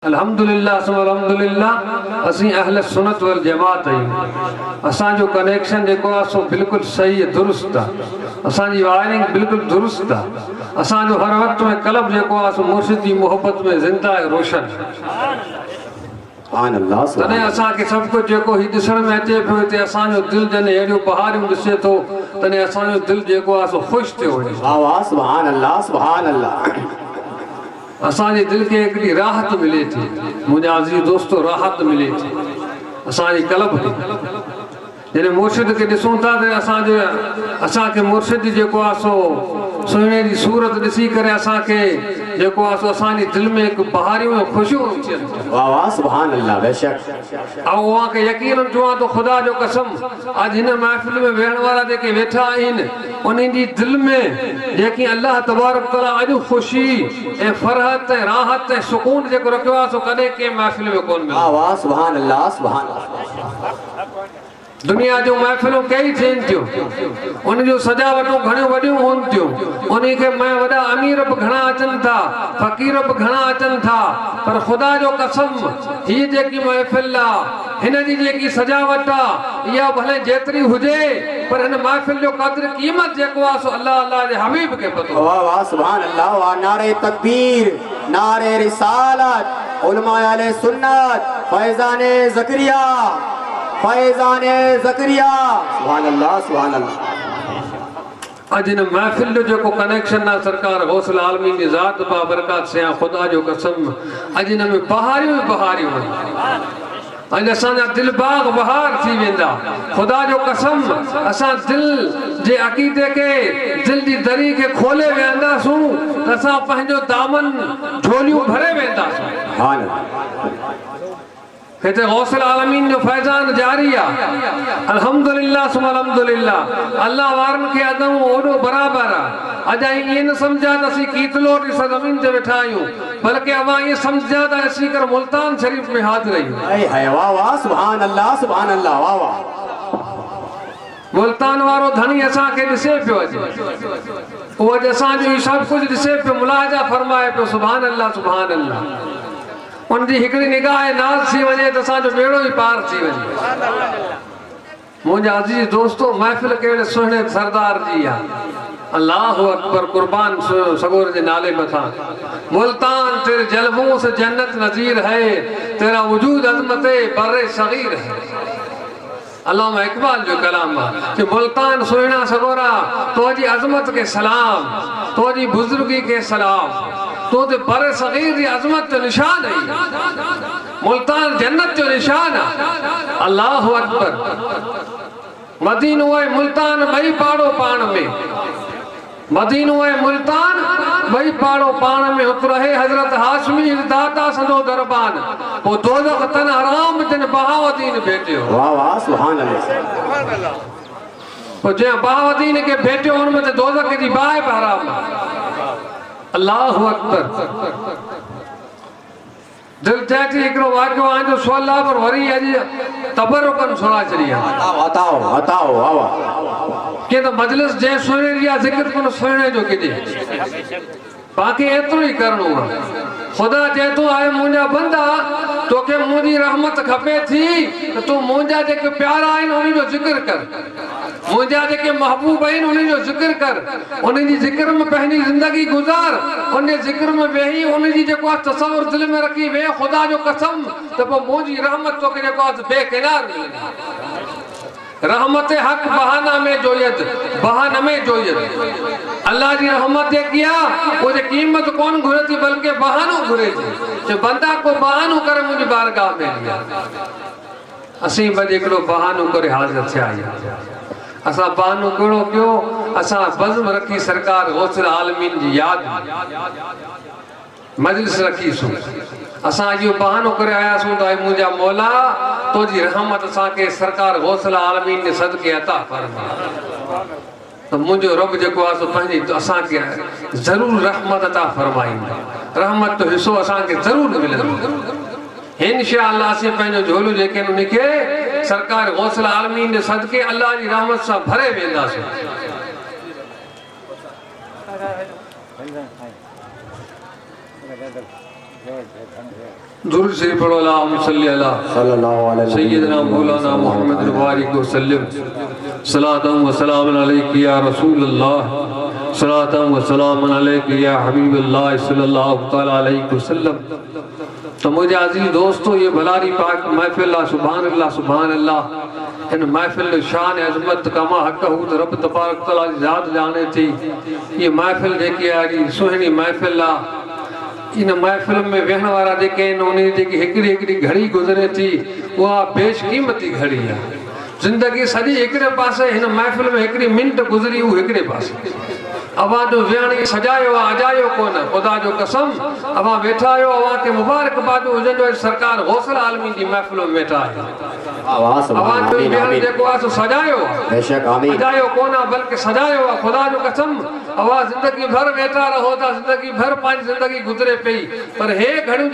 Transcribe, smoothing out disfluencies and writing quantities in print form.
अल्हम्दुलिल्लाह असी अहल सुन्नत वल जमात आहियूं। असांजो कनेक्शन जेको आहे सो बिल्कुलु सही दुरुस्त आहे। असांजी वायरिंग बिल्कुलु दुरुस्त आहे। असांजो हर वक़्त में कल्ब जेको आहे सो मुर्शिद जी मोहब्बत में ज़िंदा ऐं रोशन। तॾहिं असांखे सभु कुझु जेको हीउ ॾिसण में अचे पियो हिते असांजो दिलि जॾहिं अहिड़ियूं पहाड़ियूं ॾिसे थो तॾहिं असांजो दिलि जेको आहे सो ख़ुशि थियो वञे। असांजे दिल के हिकिड़ी राहत मिले थी मुंहिंजा अज़ीज़ दोस्तो, राहत मिले थी असांजी कल्ब खे। जॾहिं मुर्शिद खे ॾिसूं था त असांखे मुर्शिद जेको आहे सो सुहिणे जी सूरत ॾिसी करे असांखे जेको आहे सो असांजी दिलि में हिकु बहारियूं ख़ुशियूं अचनि थियूं। ऐं उहा खे यकीन चवां थो ख़ुदा जो कसम अॼु हिन महफ़िल में वेहण वारा जेके वेठा आहिनि उन्हनि जी दिलि में जेकी अल्लाह तबारक तआला अॼु ख़ुशी ऐं फ़रहत ऐं राहत ऐं सुकून जेको रखियो आहे सो कॾहिं कंहिं महफ़िल में कोन मिलियो। दुनिया जो महफ़िलूं कई थियनि थियूं, उन जो सजावटूं घणियूं वॾियूं हुअनि थियूं, उन खे वॾा अमीर बि घणा अचनि था, फ़क़ीर बि घणा अचनि था, पर ख़ुदा जो कसम हीअ जेकी महफ़िल आहे हिन जी जेकी सजावट आहे इहा भले जेतिरी हुजे पर हिन महफ़िल जो क़द्र क़ीमत जेको आहे सो अल्लाह अल्लाह जे हबीब खे पतो। नारे तकबीर, नारे रिसालत, उलमा अहले सुन्नत, फैज़ाने ज़करिया, फैज़ाने ज़करिया, सुभान अल्लाह सुभान अल्लाह। अॼु हिन महफ़िल जो जेको कनेक्शन आहे सरकार गौसल आलमीन जी ज़ात बाबरकत से ख़ुदा जो कसम अॼु हिन में बहारियूं बहारियूं आहिनि। अॼु असांजा दिलि बाग़ बहार थी वेंदा। ख़ुदा जो कसम असां दिलि जे अक़ीदे खे दिलि जी दरी खे खोले वेहंदासूं त असां पंहिंजो दामन झोलियूं भरे वेंदासूं। हिते गौसल आलमीन जो फैज़ान जारी आहे। अल्हम्दुलिल्लाह सुम्मा अल्हम्दुलिल्लाह। अल्लाह वारनि खे अदऊं ओॾो बराबरि आहे। अॼु ईअं न सम्झा त असीं कीतलोट इस ज़मीन ते वेठा आहियूं, बल्कि अवां ईअं सम्झा त असीं कर मुल्तान शरीफ में हाज़िर आहियूं। मुल्तान वारो धनी असांखे ॾिसे पियो अॼु, उहो अॼु असांजो सभु कुझु ॾिसे पियो, मुलाहिजा फरमाए पियो। सुभान अल्लाह सुभान अल्लाह। उनजी हिकिड़ी निगाह नाज़ थी वञे त असांजो बेड़ो ई पार थी वञे। मुंहिंजा अज़ीज़ दोस्तो, महफ़िल कहिड़े सुहिणे सरदार जी आहे। अल्लाह अकबर, कुर्बान सगोर जे नाले मथां। मुल्तान तेरे जलवों से जन्नत नज़ीर है, तेरा वजूद अज़मत बर्रे सगीर है। अल्लामा इकबाल जो कलाम आहे कि मुल्तान सुहिणा सगोरा तुंहिंजी अज़मत के सलाम, तुंहिंजी बुज़ुर्गी के सलाम, तो ते बरे सगीर जी अज़मत जो निशान है। मुल्तान जन्नत जो निशान है। अल्लाह अकबर। मदीनो ऐं मुल्तान ॿई पाड़ो पाण में, मदीनो ऐं मुल्तान ॿई पाड़ो पाण में उतरहे हज़रत हाशमी दाता सदो दरबान वो दोज़ख तन हराम जिन बहावदीन भेटियो। वाह वाह सुभान अल्लाह। वो जंहिं बहावदीन के भेटियो उन में दोज़ख जी बाहि बि हराम आहे। अल्लाह अकबर। दिल चाहे थी हिकिड़ो वाक़ियो आहियो सवाल आहे पर वरी अॼु तबरुकन सुणा छॾी आहे। के तो मजलिस जंहिं सुहिणे जी आहे ज़िक्र कोन सुहिणे जो किथे बाक़ी एतिरो ई करिणो आहे। ख़ुदा चए थो आहे मुंहिंजा बंदा तोखे मुंहिंजी रहमत खपे थी त तूं मुंहिंजा जेके प्यारा आहिनि उन्हनि जो ज़िक्र कर, मुंहिंजा जेके महबूब आहिनि उन्हनि जो ज़िक्र कर, उन्हनि जी ज़िक्र में पंहिंजी ज़िंदगी गुज़ार, उन ज़िक्र में वेही उन जी जेको आहे तसवुर दिलि में रखी वेह ख़ुदा जो कसम त पोइ मुंहिंजी रहमत तोखे जेको आहे बेकिनार मिलंदी। रहमत हक़ बहाना में जोयत, बहाना में जोयत। अल्लाह जी रहमत जेकी आहे वो क़ीमत कोन घुरे थी बल्कि बहानो घुरे थी। जो बंदा को बहानो करे मुंहिंजी बारगाह में असीं बि हिकिड़ो बहानो करे हाज़िर थिया आहियूं। असां बहानो कहिड़ो कयो, असां बज़्म रखी सरकार गौसल आलमीन जी यादि मजलिस रखीसूं। असां इहो बहानो करे आयासीं त मुंहिंजा मौला तुंहिंजी रहमत असांखे सरकार गौसल आलमीन जे सदके अता फरमा। त मुंहिंजो रब जेको आहे सो पंहिंजी असांखे ज़रूरु रहमत अता फरमाईंदा। रहमत जो हिसो असांखे ज़रूरु मिलंदो। इंशाअल्लाह असीं पंहिंजो झोलो जेके उनखे सरकार गौसल आलमीन जे सदके अल्लाह जी रहमत सां भरे वेंदासीं। Good. दुरूद शरीफ पढ़ो अल्लाहुम्मा सल्ली अला सल्लल्लाहु अलैहि सय्यदना मौलाना मुहम्मद बारिक वसल्लम सलातम व सलाम अलैका या रसूल अल्लाह सलातम व सलाम अलैका या हबीब अल्लाह सल्लल्लाहु तआला अलैहि वसल्लम। तो मुझे अजीज दोस्तों, ये भलारी पाक महफिल सुभान अल्लाह इन महफिल शान अजमत कमा हक हूत रब तबारक तआला जी ज़ात जाने थी। ये महफिल जेकी आहे सुहिणी महफिल आहे। इन महफिल में वेहण वारा जेके आहिनि उन जी हिकिड़ी हिकिड़ी घड़ी गुज़रे थी उहा बेशकीमती घड़ी आहे। ज़िंदगी सॼी हिकिड़े पासे, हिन महफिल में हिकिड़ी मिंट गुज़री उहो हिकिड़े पासे। अवां जो विहण सजायो आहे, अजायो कोन, ख़ुदा जो कसम अवां वेठा आहियो, अवां खे मुबारकबाद हुजनि। सरकार गौसल आलमी जी महफिल में वेठा आहियो। अवां जो विहण जेको आहे सो सजायो आहे, बेशक आमीन। अजायो कोन बल्कि सजायो आहे। ख़ुदा जो कसम अवां ज़िंदगी भर वेठा रहो था, ज़िंदगी भर पंहिंजी ज़िंदगी गुज़रे पई, पर हे घड़ियूं